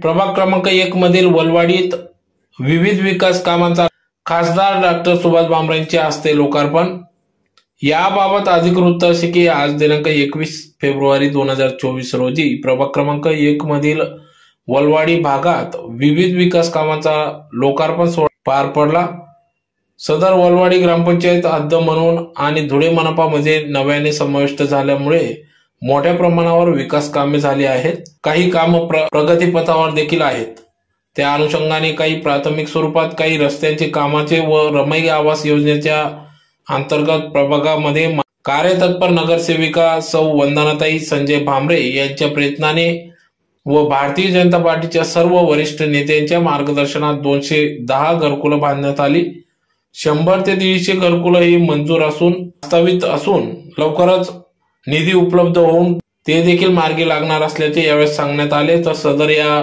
प्रभाग क्रमांक 1 मधील वलवाडीत विविध विकास कामांचा खासदार डॉक्टर सुभाष भामरे यांच्या हस्ते लोकार्पण। याबाबत अधिक वृत्त असे की आज दिनांक 21 फेब्रुवारी 2024 रोजी प्रभाग क्रमांक 1 मधील वलवाडी भागात विविध विकास कामांचा लोकार्पण सोहळा पार पडला। सदर वलवाडी ग्रामपंचायत हद्द म्हणून आणि धुळे मनपामध्ये नव्याने समाविष्ट झाल्यामुळे मोठ्या प्रमाणावर विकास कामे झाली आहेत। काही काम प्रगतीपथावर देखील आहेत। त्या अनुषंगाने काही प्राथमिक स्वरूपात काही रस्त्यांचे कामाचे व रमाई आवास योजनेच्या अंतर्गत प्रभागामध्ये कार्यतत्पर नगरसेविका सौ वंदनाताई संजय भामरे यांच्या प्रयत्नाने व भारतीय जनता पार्टीच्या सर्व वरिष्ठ नेत्यांच्या मार्गदर्शनात 210 घरकुलं बांधण्यात आली। 100 ते 150 घरकुलं ही मंजूर असून प्रस्तावित असून लवकरच निधी उपलब्ध होऊन ते देखील मार्गी लागणार असल्याचे यावेळी सांगण्यात आले। तर सदर या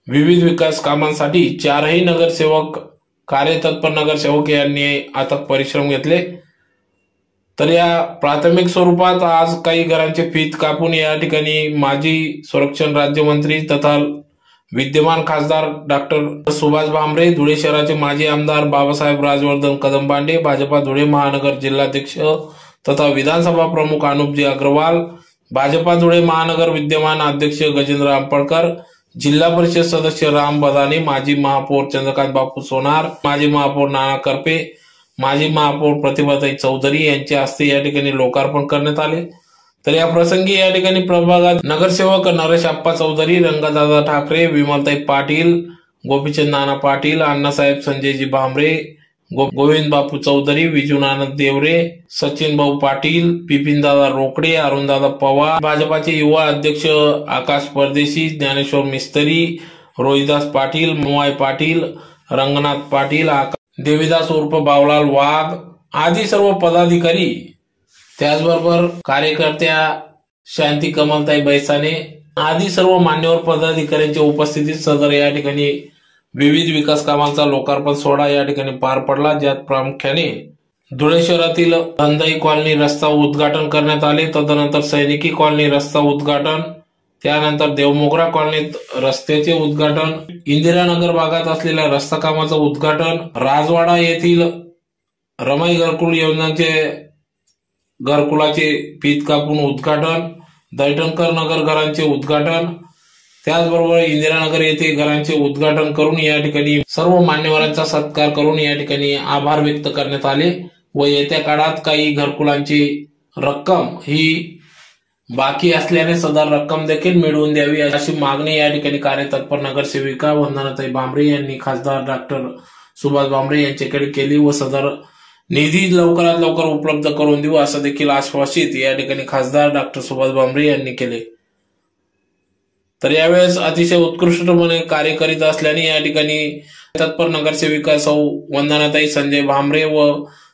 विविध विकास कामांसाठी 4ही नगरसेवक कार्यतत्पर नगरसेवक यांनी अथक परिश्रम घेतले। तर या प्राथमिक स्वरूपात आज काही घरांचे फीत कापून या ठिकाणी माजी संरक्षण राज्यमंत्री तथा विद्यमान खासदार डॉक्टर सुभाष भामरे, धुळे शहराचे माजी आमदार बाबासाहेब राजवर्धन कदमबांडे, भाजपा धुळे महानगर जिल्हाध्यक्ष तथा विधानसभा प्रमुख अनुपजी अग्रवाल, भाजपा धुळे महानगर विद्यमान अध्यक्ष गजेंद्र आंपळकर, जिल्हा परिषद सदस्य राम बदाने, माजी महापौर चंद्रकांत बापू सोनार, माजी महापौर नाना करपे, माजी महापौर प्रतिभाताई चौधरी यांच्या हस्ते या ठिकाणी लोकार्पण करण्यात आले। तर या प्रसंगी या ठिकाणी प्रभागात नगरसेवक नरेश आप्पा चौधरी, रंगदादा ठाकरे, विमलताई पाटील, गोपीचंद नाना पाटील, अण्णासाहेब संजयजी भामरे, गोविंद बापू चौधरी, विजूनानंद देवरे, सचिन भाऊ पाटील, बिपिनदादा रोकडे, अरुणदादा पवार, भाजपाचे युवा अध्यक्ष आकाश परदेशी, ज्ञानेश्वर मिस्त्री, रोहिदास पाटील, मोवाई पाटील, रंगनाथ पाटील, देवीदास उर्फ बावलाल वाघ आदी सर्व पदाधिकारी, त्याचबरोबर कार्यकर्त्या शांती कमलताई बैसाने आदी सर्व मान्यवर पदाधिकाऱ्यांच्या उपस्थितीत सदर या ठिकाणी विविध विकास कामांचा लोकार्पण सोहळा या ठिकाणी पार पडला। ज्यात प्रामुख्याने धुळे शहरातील धंदाई कॉलनी रस्ता उद्घाटन करण्यात आले, तदनंतर सैनिकी कॉलनी रस्ता उद्घाटन, त्यानंतर देवमोगरा कॉलनीत रस्त्याचे उद्घाटन, इंदिरानगर भागात असलेल्या रस्ता कामाचं उद्घाटन, राजवाडा येथील रमाई घरकुल योजनाचे घरकुलाचे फीत कापून उद्घाटन, दैठणकर नगर घरांचे उद्घाटन, त्याचबरोबर इंदिरानगर येथे घरांचे उद्घाटन करून या ठिकाणी सर्व मान्यवरांचा सत्कार करून या ठिकाणी आभार व्यक्त करण्यात आले व येत्या काळात काही घरकुलांची रक्कम ही बाकी असल्याने सदर रक्कम देखील मिळवून द्यावी अशी मागणी या ठिकाणी कार्यतत्पर नगरसेविका वंदनाताई भामरे यांनी खासदार डॉक्टर सुभाष भामरे यांच्याकडे केली व सदर निधी लवकरात लवकर उपलब्ध करून देऊ असं देखील आश्वासित या ठिकाणी खासदार डॉक्टर सुभाष भामरे यांनी केले। तर यावेळेस अतिशय उत्कृष्टपणे कार्य करीत असल्याने या ठिकाणी तत्पर नगरसेविका सौ वंदनाताई संजय भामरे व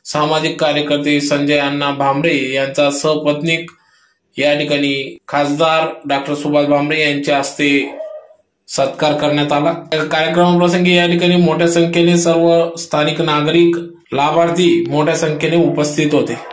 सामाजिक कार्यकर्ते संजय अण्णा भामरे यांचा सहपत्नीक या ठिकाणी खासदार डॉक्टर सुभाष भामरे यांच्या हस्ते सत्कार करण्यात आला। कार्यक्रमाप्रसंगी या ठिकाणी मोठ्या संख्येने सर्व स्थानिक नागरिक, लाभार्थी मोठ्या संख्येने उपस्थित होते।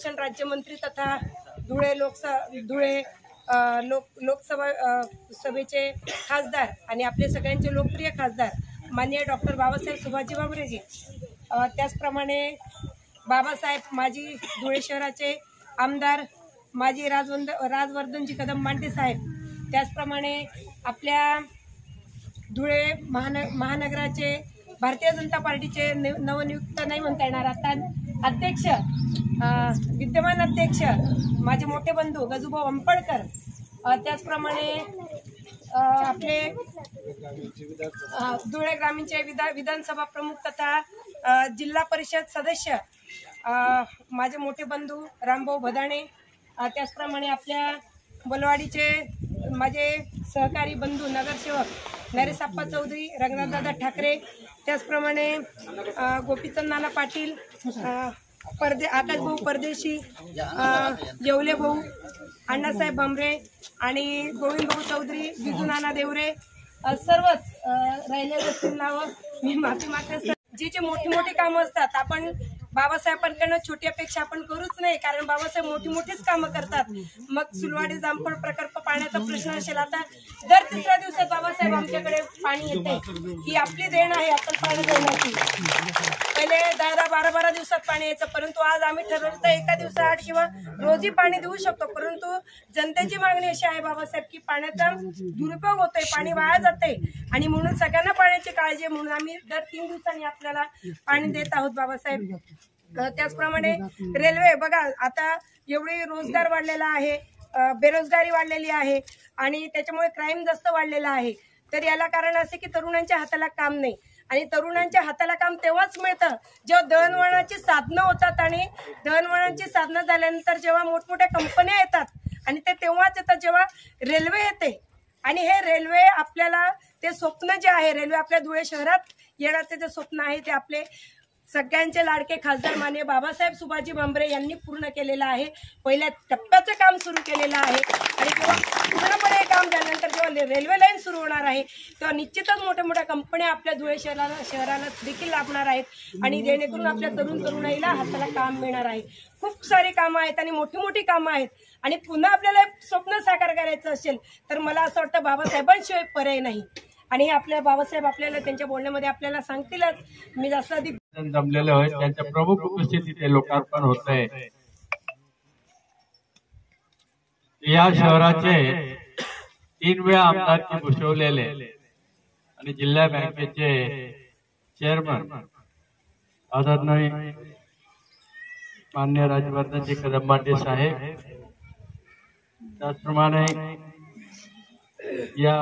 शिक्षण राज्यमंत्री तथा धुळे लोकसभा सभेचे खासदार आणि आपले सगळ्यांचे लोकप्रिय खासदार माननीय डॉक्टर बाबासाहेब सुभाषजी भामरेजी, त्याचप्रमाणे बाबासाहेब माजी धुळे शहराचे आमदार माजी राजवर्धनजी कदम मांडे साहेब, त्याचप्रमाणे आपल्या धुळे महानगराचे भारतीय जनता पार्टीचे नवनियुक्त नाही म्हणता येणार आता अध्यक्ष, विद्यमान अध्यक्ष माझे मोठे बंधू गजूभाऊ अंपडकर, त्याचप्रमाणे आपले धुळे ग्रामीणचे विधानसभा प्रमुख तथा जिल्हा परिषद सदस्य माझे मोठे बंधू रामभाऊ भदाणे, त्याचप्रमाणे आपल्या बलवाडीचे माझे सहकारी बंधू नगरसेवक नरेशप्पा चौधरी, रंगनाथदादा ठाकरे, त्याचप्रमाणे गोपीचंद नाना पाटील, आकाशभाऊ परदेशी, येवले भाऊ, अण्णासाहेब भामरे आणि गोविंदभाऊ चौधरी, बिजू नाना देवरे, सर्वच राहिले असतील नावं मी माफी मागते. जे मोठी मोठी कामं असतात आपण बाबासाहेबांकडनं छोटी अपेक्षा आपण करूच नाही, कारण बाबासाहेब मोठीच कामं करतात. मग सुलवाडी जामफळ प्रकल्प पाण्याचा प्रश्न असेल, आता दर तिसऱ्या दिवसात बाबासाहेब आमच्याकडे पाणी येते, ही आपली देण आहे. आपण पाणी देण्याची पहिले 10-12 दिवसात पाणी यायचं, परंतु आज आम्ही ठरवलं तर एका दिवसाआड किंवा रोजही पाणी देऊ शकतो. परंतु जनतेची मागणी अशी आहे बाबासाहेब की पाण्याचा दुरुपयोग होतोय, पाणी वाया जाते आणि म्हणून सगळ्यांना पाण्याची काळजी म्हणून आम्ही दर 3 दिवसांनी आपल्याला पाणी देत आहोत बाबासाहेब. त्याचप्रमाणे रेल्वे बघा, आता एवढी रोजगार वाढलेला आहे, बेरोजगारी वाढलेली आहे आणि त्याच्यामुळे क्राईम जास्त वाढलेला आहे. तर याला कारण असे की तरुणांच्या हाताला काम नाही आणि तरुणांच्या हाताला काम तेव्हाच मिळतं जेव्हा दळणवळणाची साधनं होतात आणि दळणवळणाची साधनं झाल्यानंतर जेव्हा मोठमोठ्या कंपन्या येतात आणि ते तेव्हाच येतात जेव्हा रेल्वे येते. आणि हे रेल्वे आपल्याला ते स्वप्न जे आहे, रेल्वे आपल्या धुळे शहरात येण्याचे जे स्वप्न आहे ते आपले सगळ्यांचे लाडके खासदार माननीय बाबासाहेब सुभाषजी भामरे यांनी पूर्ण केलेलं आहे. पहिल्या टप्प्याचं काम सुरू केलेलं आहे आणि जेव्हा पूर्णपणे काम झाल्यानंतर जेव्हा रेल्वे लाईन सुरू होणार आहे तेव्हा निश्चितच मोठ्या मोठ्या कंपन्या आपल्या धुळे शहराला देखील लाभणार आहेत आणि जेणेकरून आपल्या तरुणाईला हाताला काम मिळणार आहे. खूप सारी कामं आहेत आणि मोठी कामं आहेत आणि पुन्हा आपल्याला स्वप्न साकार करायचं असेल तर मला असं वाटतं बाबासाहेबांशिवाय पर्याय नाही. आणि हे आपल्या बाबासाहेब आपल्याला त्यांच्या बोलण्यामध्ये आपल्याला सांगतीलच. मी जास्त अधिक जमलेले होते, त्यांच्या प्रमुख उपस्थितीत हे लोकार्पण होत आहे. या शहराचे 3 वेळा आमदारकी भूषवलेले आणि जिल्हा बँकेचे चेअरमन आदरणीय माननीय राजवर्धनजी कदम मांडे साहेब, त्याचप्रमाणे या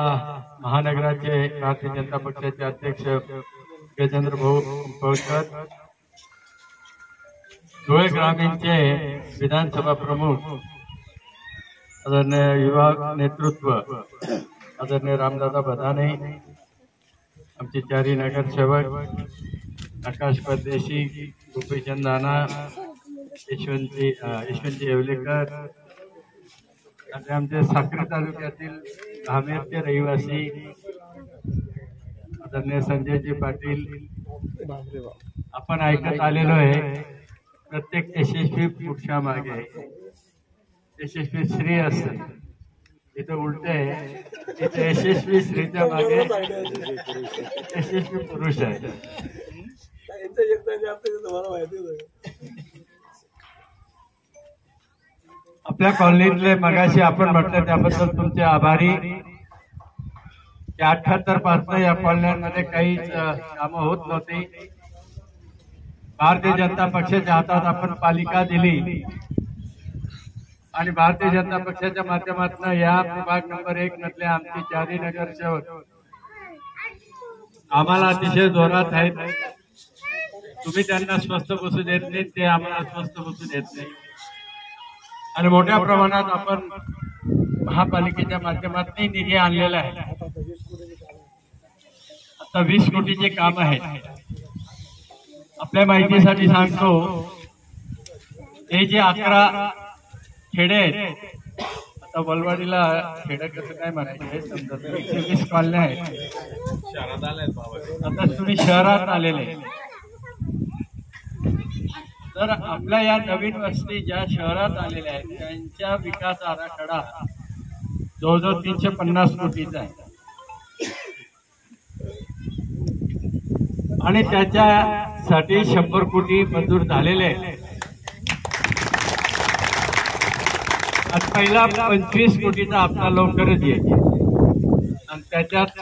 महानगराचे भारतीय जनता पक्षाचे अध्यक्ष गजेंद्र भाऊ अंपळकर, धुळे ग्रामीणचे विधानसभा प्रमुख आदरणीय युवा नेतृत्व आदरणीय रामदादा भदाणे, आमचे 4 नगरसेवक आकाश परदेशी, गोपीचंद नाना, यशवंतजी येवलेकर आणि आमचे साक्री तालुक्यातील धामेरचे रहिवासी आदरणीय संजयजी पाटील. आपण ऐकत आलेलो आहे प्रत्येक यशस्वी पुरुषामागे यशस्वी स्त्री असते. इथं उलट आहे, इथे यशस्वी स्त्रीच्या मागे यशस्वी पुरुष आहे. आपल्या कॉलनीतले मगाशी आपण म्हटलं त्याबद्दल तुमचे आभारी. 78 पासून या कॉलन्यांमध्ये काही कामं होत नव्हती. भारतीय जनता पक्षाच्या हातात आपण पालिका दिली आणि भारतीय जनता पक्षाच्या माध्यमातून या प्रभाग नंबर 1 मधले आमचे 4 नगरसेवक आम्हाला अतिशय जोरात आहेत. तुम्ही त्यांना स्वस्थ बसू देत नाही, ते आम्हाला स्वस्थ बसू देत नाही आणि मोठ्या प्रमाणात आपण महापालिकेच्या माध्यमातून निधी आणलेला आहे. आता 20 कोटीचे काम आहे. आपल्या माहितीसाठी सांगतो, हे जे 11 खेडे आहेत, आता वलवाडीला खेडे कसं काय म्हणायचं हे समजत नाही, 120 कॉलन्या आहेत. आता तुम्ही शहरात आलेले तर आपल्या या नवीन वस्ती ज्या शहरात आलेल्या आहेत त्यांच्या विकास आराखडा जवळजवळ 350 कोटीचा आहे आणि त्याच्यासाठी 100 कोटी मंजूर झालेले आहेत. आज पहिला 25 कोटीचा हप्ता लवकरच येईल आणि त्याच्यात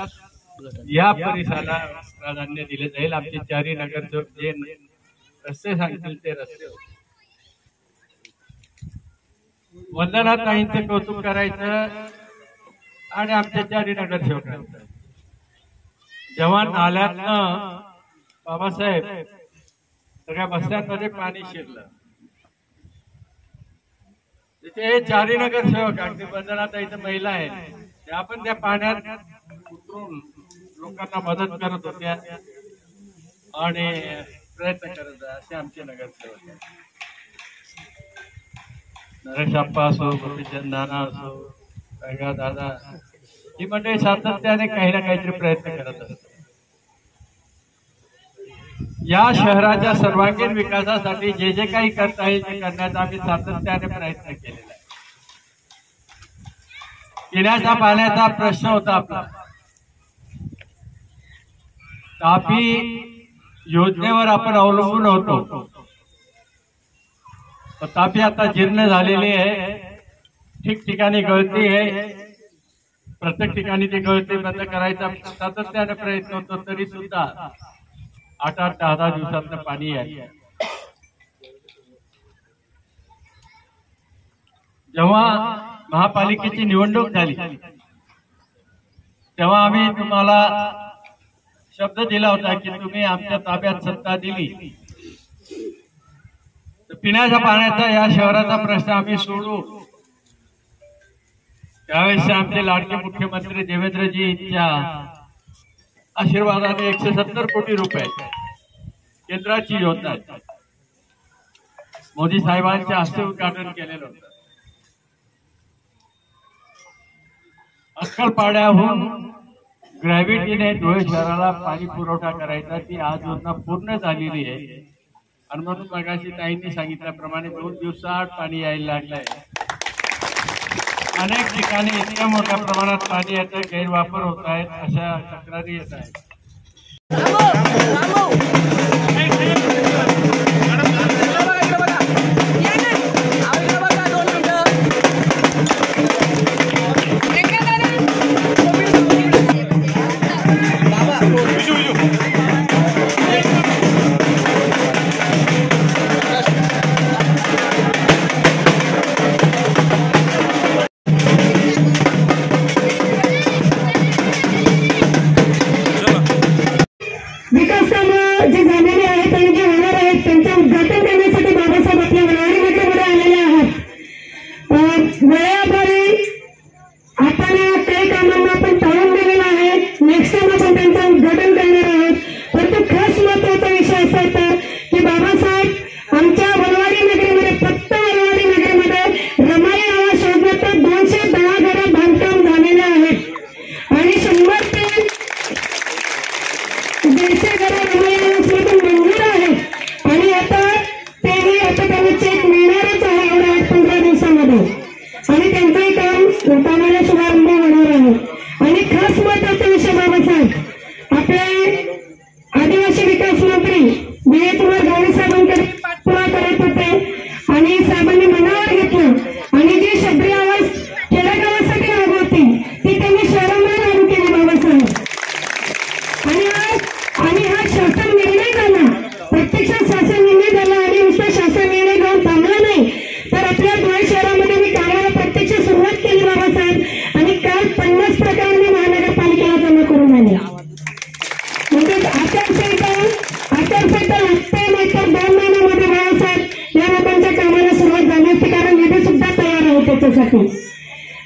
या परिसराला प्राधान्य दिले जाईल. आमचे चारी नगरसेवक जे रस्ते सांगतील ते रस्ते. वंदना ताईंचे कौतुक करायचं आणि आमच्या चारी नगरसेवकांचं. जेव्हा नाल्यातनं बाबासाहेब सगळ्या बस्त्यांमध्ये पाणी शिरलं तिथे चारी नगरसेवक अगदी वंदना ताईचं महिला आहे त्या पण त्या पाण्यात उतरून लोकांना मदत करत होत्या आणि प्रयत्न करत असे आमचे नगरसेवक. नरेश अप्पा असो, गोपीचंद नाना असो, रंगा दादा, ही मंडळी सातत्याने काही ना काहीतरी प्रयत्न करत असतात. या शहराच्या सर्वांगीण विकासासाठी जे जे काही करता येईल ते करण्याचा आम्ही सातत्याने प्रयत्न केलेला आहे. पिण्याच्या पाण्याचा प्रश्न होता आपला. तापी योजनेवर आपण अवलंबून होतो. तापी आता जीर्ण झालेली आहे, ठिकठिकाणी गळती आहे. प्रत्येक ठिकाणी ती गळती बंद करायचा सातत्याने प्रयत्न होतो. तरी सुद्धा 8-8, 10-10 दिवसातनं पाणी यायचं. जेव्हा महापालिकेची निवडणूक झाली तेव्हा आम्ही तुम्हाला शब्द दिला होता की तुम्ही आमच्या ताब्यात सत्ता दिली तर पिण्याच्या पाण्याचा या शहराचा प्रश्न आम्ही सोडू. त्यावेळेस आमचे लाडके मुख्यमंत्री देवेंद्रजींच्या आशीर्वादाने 170 कोटी रुपये केंद्राची योजना मोदी साहेबांच्या हस्ते उद्घाटन केलेलं होतं. अक्कलपाड्याहून ग्रॅव्हिटीने धुळे शहराला पाणी पुरवठा करायचा ती आज योजना पूर्ण झालेली आहे. आणि म्हणून मगाशी ताईंनी सांगितल्याप्रमाणे 2 दिवसात पाणी यायला लागलंय. अनेक ठिकाणी इतक्या मोठ्या प्रमाणात पाणी येतं, गैरवापर होत आहेत अशा तक्रारी येत आहेत.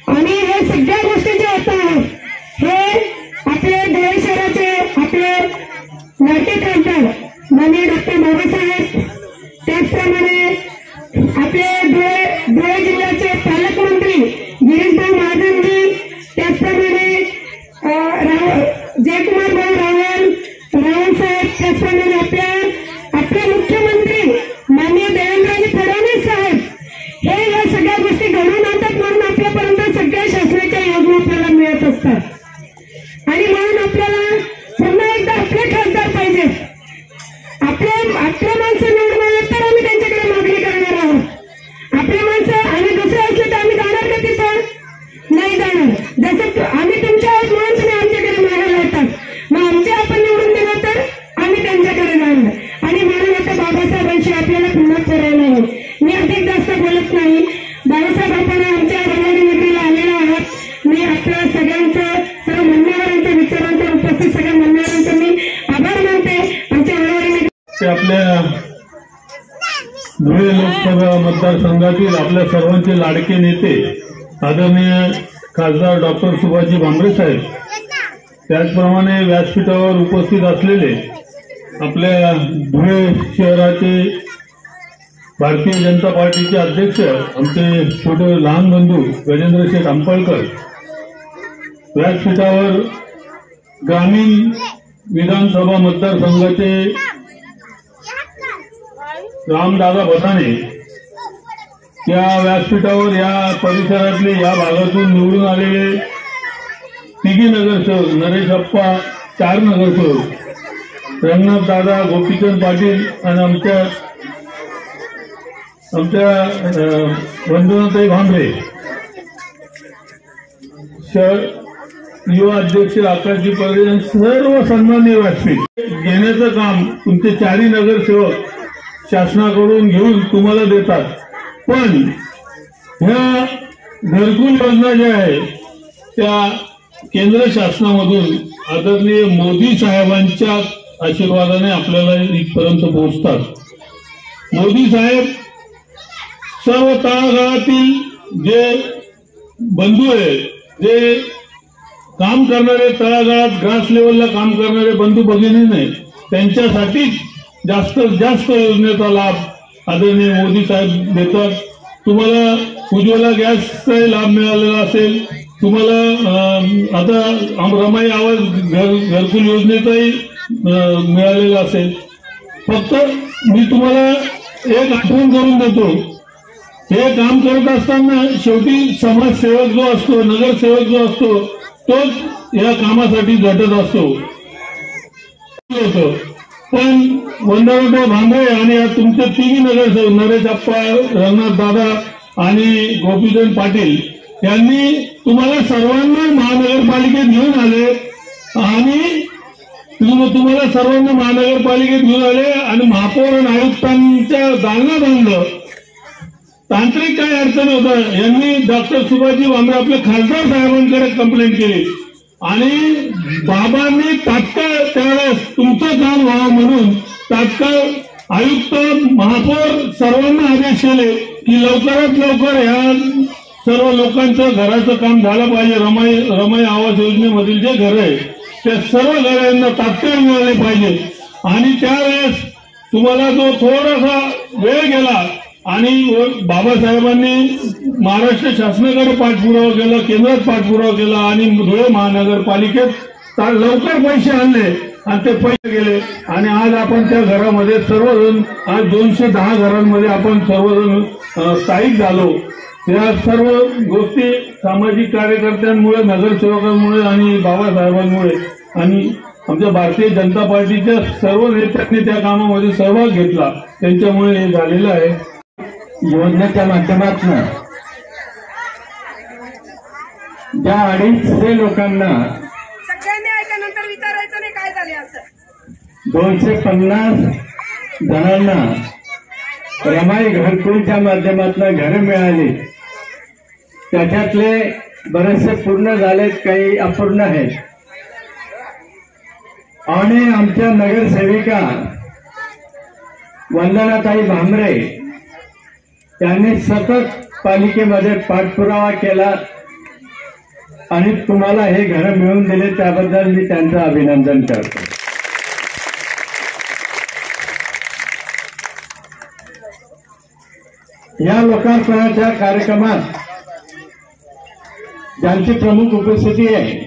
आणि हे सगळ्या गोष्टी जे होत आहेत हे आपले धुळे शहराचे आपले लाडके खासदार माननीय डॉक्टर बाबासाहेब, त्याचप्रमाणे आपले धुळे जिल्ह्याचे पालकमंत्री गिरीशभाऊ महाजनजी, त्याचप्रमाणे जयकुमार भाऊ रावण साहेब, त्याचप्रमाणे आपले मुख्यमंत्री माननीय दुसरे असले तर आम्ही जाणार का तिथं? नाही जाणार. जसं आम्ही तुमच्या आहोत म्हणून तुम्ही आमच्याकडे मागायला येतात, मग आमच्या आपण निवडून दिलं तर आम्ही त्यांच्याकडे जाणार. आणि म्हणून आता बाबासाहेबांशी आपल्याला पुन्हा करायला हवं. मी अधिक जास्त बोलत नाही. बाबासाहेब आपण आमच्या वलवाडी नगरीला आलेला आहात. मी आपल्या सगळ्यांचं, सर्व मान्यवरांच्या विचारांचा, उपस्थित सगळ्या मान्यवरांचा मी आभार मानते. आमच्या वलवाडी नगरी आपल्या धुळे लोकसभा मतदारसंघातील आपल्या सर्वांचे लाडके नेते आदरणीय खासदार डॉक्टर सुभाषजी भामरे साहेब, त्याचप्रमाणे व्यासपीठावर उपस्थित असलेले आपल्या धुळे शहराचे भारतीय जनता पार्टीचे अध्यक्ष आमचे छोटे लहान बंधू गजेंद्र शेठ अंपळकर, व्यासपीठावर ग्रामीण विधानसभा मतदारसंघाचे रामदादा भदाणे, या व्यासपीठावर या परिसरातले, या भागातून निवडून आलेले तिघी नगरसेवक, नरेश अप्पा 4 नगरसेवक, रंगनाथ दादा, गोपीचंद पाटील आणि आमच्या वंदनाताई भांबरे, युवा अध्यक्ष आकाशजी पगडे, सर्व सन्माननीय व्यासपीठ घेण्याचं काम तुमचे 4 नगरसेवक शासनाकडून घेऊन तुम्हाला देतात. पण ह्या घरकुल योजना ज्या आहे त्या केंद्र शासनामधून आदरणीय मोदी साहेबांच्या आशीर्वादाने आपल्याला इथपर्यंत पोहोचतात. मोदी साहेब सर्व तळागाळातील जे बंधू आहेत, जे काम करणारे, तळागाळात ग्रास लेवलला काम करणारे बंधू भगिनी नाही, त्यांच्यासाठी जास्तीत जास्त योजनेचा लाभ आदरणीय मोदी साहेब देतात. तुम्हाला उज्ज्वला गॅसचा लाभ मिळालेला असेल, तुम्हाला आता रमाई आवाज घरकुल योजनेचाही मिळालेला असेल. फक्त मी तुम्हाला एक आठवण करून देतो, हे काम करत असताना शेवटी समाजसेवक जो असतो, नगरसेवक जो असतो, तोच या कामासाठी झटत असतो. पण वंदनाताई भांबरे आणि तुमचे तिघी नगरसेवक नरेश अप्पा, रंगनाथ दादा आणि गोपीचंद पाटील यांनी तुम्हाला सर्वांना महानगरपालिकेत घेऊन आले आणि तुम्हाला सर्वांना महानगरपालिकेत घेऊन आले आणि महापौर आणि आयुक्तांच्या दालनात आणलं. तांत्रिक काय अडचण होतं, यांनी डॉक्टर सुभाषजी भामरे आपल्या खासदार साहेबांकडे कंप्लेंट केली आणि बाबांनी तात्काळ त्यावेळेस तुमचं काम व्हावं म्हणून तात्काळ आयुक्त, महापौर सर्वांना आदेश केले की लवकरात लवकर ह्या सर्व लोकांचं घराचं काम झालं पाहिजे. रमाई आवास योजनेमधील जे घर आहे त्या सर्व घरांना तात्काळ मिळाले पाहिजे. आणि त्यावेळेस तुम्हाला जो थोडासा वेळ गेला आणि बाबासाहेबांनी महाराष्ट्र शासनाकडे पाठपुरावा केला, केंद्रात पाठपुरावा केला आणि धुळे महानगरपालिकेत लवकर पैसे आणले आणि ते पैसे गेले आणि आज आपण त्या घरामध्ये सर्वजण, आज 210 घरांमध्ये आपण सर्वजण स्थायिक झालो. या सर्व गोष्टी सामाजिक कार्यकर्त्यांमुळे, नगरसेवकांमुळे आणि बाबासाहेबांमुळे आणि आमच्या भारतीय जनता पार्टीच्या सर्व नेत्यांनी त्या कामामध्ये सहभाग घेतला, त्यांच्यामुळे हे झालेलं आहे. योजनेच्या माध्यमातून ज्या 250 लोकांना, सगळ्यांनी ऐकल्यानंतर विचारायचं नाही काय झाले असं, 250 जणांना रमाई घरकुलच्या माध्यमातून घरे मिळाली. त्याच्यातले बरेचसे पूर्ण झालेत, काही अपूर्ण आहेत. आणि आमच्या नगरसेविका वंदनाताई भामरे त्यांनी सतत पालिकेमध्ये पाठपुरावा केला आणि तुम्हाला हे घर मिळवून दिले, त्याबद्दल मी त्यांचं अभिनंदन करतो. या लोकार्पणाच्या कार्यक्रमात ज्यांची प्रमुख उपस्थिती आहे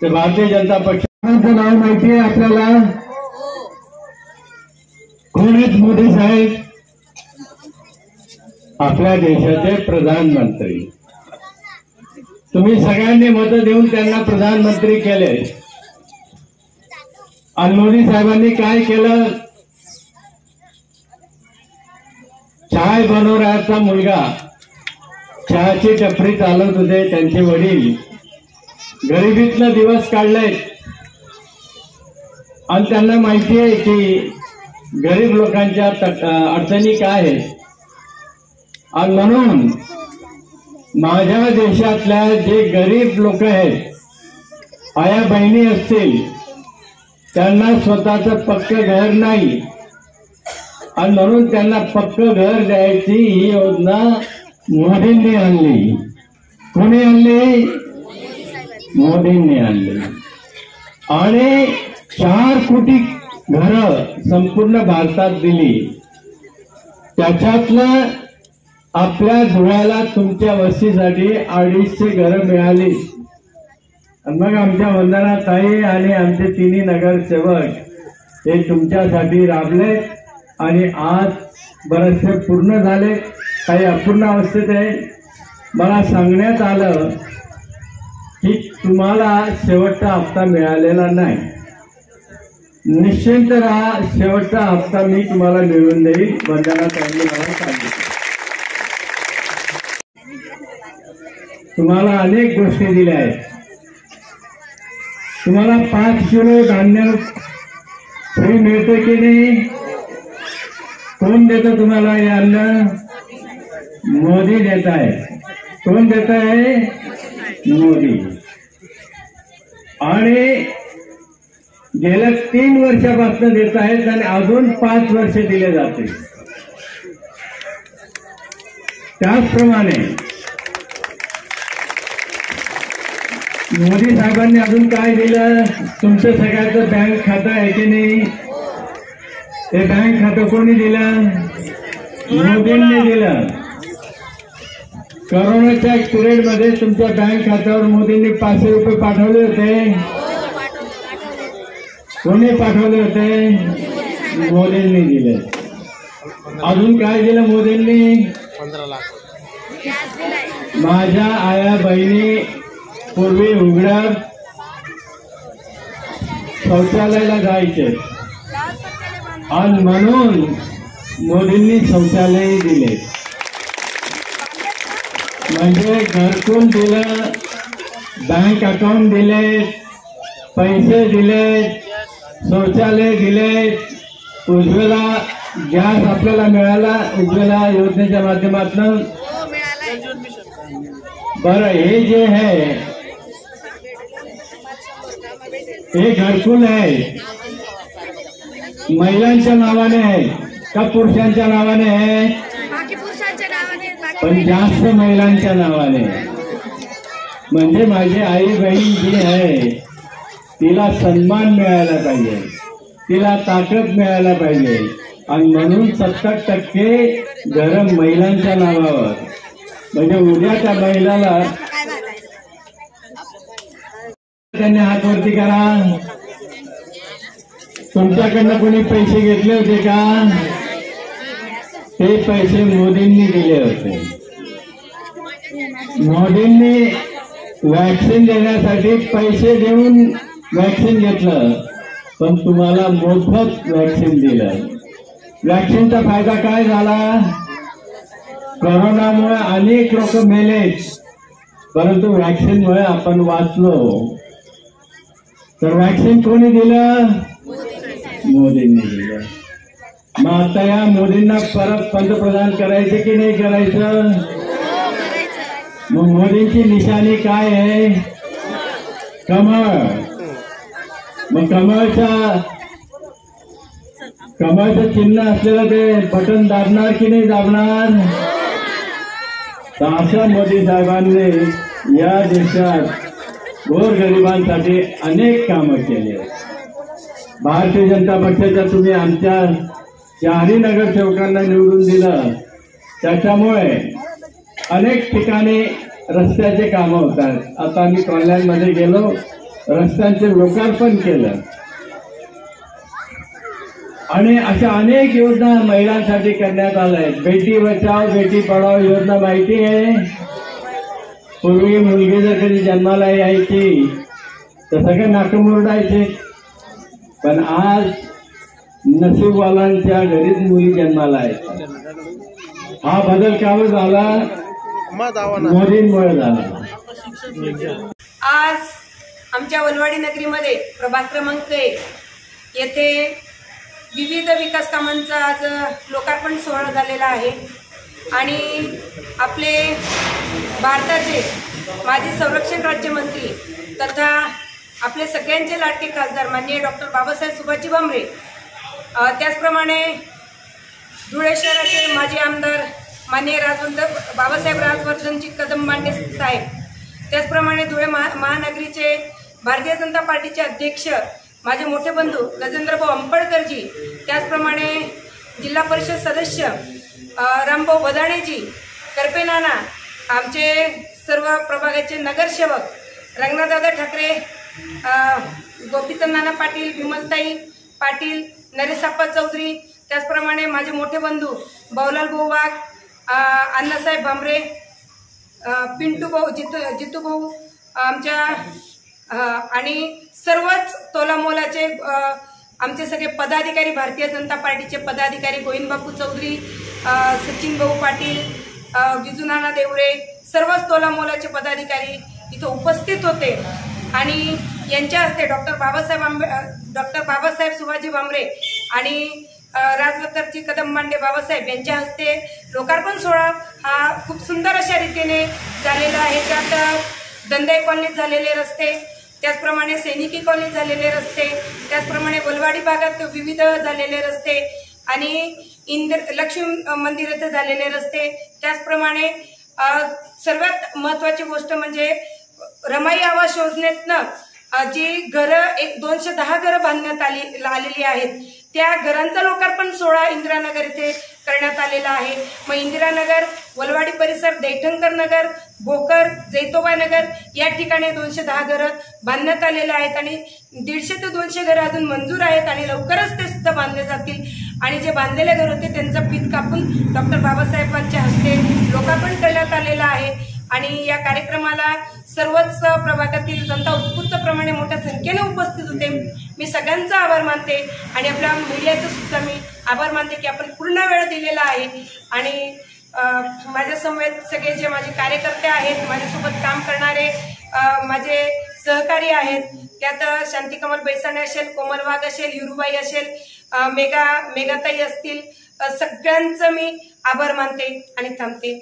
ते भारतीय जनता पक्षाचं नाव माहिती आहे आपल्याला. कोण आहेत मोदी साहेब? आपल्या देशाचे प्रधानमंत्री. तुम्ही सगळ्यांनी मतं देऊन त्यांना प्रधानमंत्री केले आणि मोदी साहेबांनी काय केलं? चाय बनवण्याचा मुलगा चहाची टपरी चालवत होते. त्यांचे वडील गरिबीतला दिवस काढलेत आणि त्यांना माहिती आहे की गरीब लोकांच्या अडचणी काय आहेत. आणि म्हणून माझ्या देशातल्या जे गरीब लोक आहेत, आया बहिणी असतील, त्यांना स्वतःचं पक्क घर नाही आणि म्हणून त्यांना पक्क घर द्यायची ही योजना मोदींनी आणली. कोणी आणली? मोदींनी आणली. आणि 4 कोटी घरं संपूर्ण भारतात दिली. त्याच्यातलं आपल्या धुळ्याला तुमच्या वस्तीसाठी 250 घरं मिळाली. मग आमच्या वंदना ताई आणि आमचे 3 नगरसेवक हे तुमच्यासाठी राबले आणि आज बरेचसे पूर्ण झाले, काही अपूर्ण अवस्थेत आहे. मला सांगण्यात आलं की तुम्हाला शेवटचा हप्ता मिळालेला नाही. निश्चिंत राहा, शेवटचा हप्ता मी तुम्हाला मिळवून देईल. वंदना ताईंनी मला सांगितलं. तुम्हाला अनेक गोष्टी दिल्या आहेत. तुम्हाला 5 किलो धान्य फ्री मिळतं की नाही? कोण देतं तुम्हाला हे अन्न? मोदी देत आहे. कोण देत आहे? मोदी. आणि गेल्या 3 वर्षापासून देत आहेत आणि अजून 5 वर्ष दिले जाते. त्याचप्रमाणे मोदी साहेबांनी अजून काय दिलं? तुमचं सगळ्याचं बँक खातं आहे की नाही? ते बँक खातं कोणी दिलं? मोदींनी दिलं. कोरोनाच्या पिरियड मध्ये तुमच्या बँक खात्यावर मोदींनी 500 रुपये पाठवले होते. कोणी पाठवले होते? मोदींनी दिले. अजून काय दिलं मोदींनी? 15 लाख. माझ्या आया बहिणी पूर्वी उघड्यावर शौचालयाला जायचे आणि म्हणून मोदींनी शौचालय दिले. म्हणजे घरकुल दिलं, बँक अकाउंट दिले, पैसे दिले, शौचालय दिले, उज्ज्वला गॅस आपल्याला मिळाला उज्ज्वला योजनेच्या माध्यमातून. बरं, हे जे आहे हे घरकुल आहे, महिलांच्या नावाने आहे का पुरुषांच्या नावाने आहे? पण जास्त महिलांच्या नावाने. म्हणजे माझी आई बहीण जी आहे तिला सन्मान मिळायला पाहिजे, तिला ताकद मिळायला पाहिजे. आणि म्हणून 70% घरं महिलांच्या नावावर. म्हणजे उद्या त्या महिलाला त्यांनी हात वरती करा. तुमच्याकडनं कोणी पैसे घेतले होते का? ते पैसे मोदींनी दिले होते. मोदींनी वॅक्सिन देण्यासाठी पैसे देऊन वॅक्सिन घेतलं, पण तुम्हाला मोफत वॅक्सिन दिलं. वॅक्सिनचा फायदा काय झाला? कोरोनामुळे अनेक लोक मेले, परंतु वॅक्सिनमुळे आपण वाचलो. तर वॅक्सिन कोणी दिलं? मोदींनी दिलं. मग आता या मोदींना परत पंतप्रधान करायचे की नाही करायचं? मग मोदींची निशाणी काय आहे? कमळ. मग कमळचं चिन्ह असलेलं ते बटन दाबणार की नाही दाबणार? तर असं मोदी साहेबांनी या देशात गोरगरिबांसाठी अनेक कामं केली. भारतीय जनता पक्षाच्या तुम्ही आमच्या 4 नगरसेवकांना निवडून दिलं, त्याच्यामुळे अनेक ठिकाणी रस्त्याचे कामं होतात. आता आम्ही कल्याणमध्ये गेलो, रस्त्यांचे लोकार्पण केलं. आणि अशा अनेक योजना महिलांसाठी करण्यात आल्या आहेत. बेटी बचाव बेटी पढाओ योजना माहिती आहे? पूर्वी मुलगी जर कधी जन्माला यायची तर सगळे नाटक मुरडायचे, पण आज नशीबवालांच्या घरीच मुली जन्माला आहेत. हा बदल का झाला? मोदींमुळे झाला. आज आमच्या वलवाडी नगरीमध्ये प्रभाग क्रमांक 1 येथे विविध विकास कामांचा आज लोकार्पण सोहळा झालेला आहे आणि आपले भारताचे माजी संरक्षण राज्यमंत्री तथा आपले सगळ्यांचे लाडके खासदार माननीय डॉक्टर बाबासाहेब सुभाषजी भामरे, त्याचप्रमाणे धुळे शहराचे माजी आमदार माननीय बाबासाहेब राजवर्धनजी कदम मांडे साहेब, त्याचप्रमाणे धुळे महानगरीचे भारतीय जनता पार्टीचे अध्यक्ष माझे मोठे बंधू गजेंद्रभाऊ अंपळकरजी, त्याचप्रमाणे जिल्हा परिषद सदस्य रामभाऊ भदाणेजी, करपे नाना, आमचे सर्व प्रभागाचे नगरसेवक रंगनाथदादा ठाकरे, गोपीचंद नाना पाटील, विमलताई पाटील, नरेशप्पा चौधरी, त्याचप्रमाणे माझे मोठे बंधू बावलाल भाऊ वाघ, अण्णासाहेब भामरे, पिंटू भाऊ, जितू भाऊ आमच्या आणि सर्वच तोलामोलाचे आमचे सगळे पदाधिकारी, भारतीय जनता पार्टीचे पदाधिकारी गोविंदबापू चौधरी, सचिन भाऊ पाटील, विजुनाना देवरे, सर्वच तोलामोलाचे पदाधिकारी इथं उपस्थित होते आणि यांच्या हस्ते डॉक्टर बाबासाहेब सुभाषजी भामरे आणि राजवर्धनजी कदम मांडे बाबासाहेब यांच्या हस्ते लोकार्पण सोहळा हा खूप सुंदर अशा रीतीने झालेला आहे. त्यात दंदाई कॉलनीत झालेले रस्ते, त्याचप्रमाणे सैनिकी कॉलनीत झालेले रस्ते, त्याचप्रमाणे वलवाडी भागात विविध झालेले रस्ते आणि लक्ष्मी मंदिर येथे झालेले रस्ते, त्याचप्रमाणे सर्वात महत्वाची गोष्ट म्हणजे रमाई आवास योजनेतनं जी घरं 210 घरं बांधण्यात आलेली आहेत त्या घरांचा लोकार्पण सोहळा इंदिरानगर येथे करण्यात आलेला आहे. मग इंदिरानगर, वलवाडी परिसर, दैठणकर नगर, भोकर, जैतोबा नगर या ठिकाणी 210 घरं बांधण्यात आलेले आहेत आणि 150 ते 200 घरं अजून मंजूर आहेत आणि लवकरच ते सुद्धा बांधले जातील आणि जे बांधलेले घर होते त्यांचं फीत कापून डॉक्टर बाबासाहेबांच्या हस्ते लोकार्पण करण्यात आलेलं आहे आणि या कार्यक्रमाला सर्वच प्रभागातील जनता उत्स्फूर्तप्रमाणे मोठ्या संख्येने उपस्थित होते. मी सगळ्यांचा आभार मानते आणि आपल्या मीडियाचा सुद्धा मी आभार मानते की आपण पूर्ण वेळ दिलेला आहे आणि माझ्या समवेत सगळे जे माझे कार्यकर्ते आहेत, माझ्यासोबत काम करणारे माझे सहकारी आहेत, त्यात शांतिकमल बैसाणे असेल, कोमल वाघ असेल, हिरुबाई असेल, मेघाताई असतील, सगळ्यांचं मी आभार मानते आणि थांबते.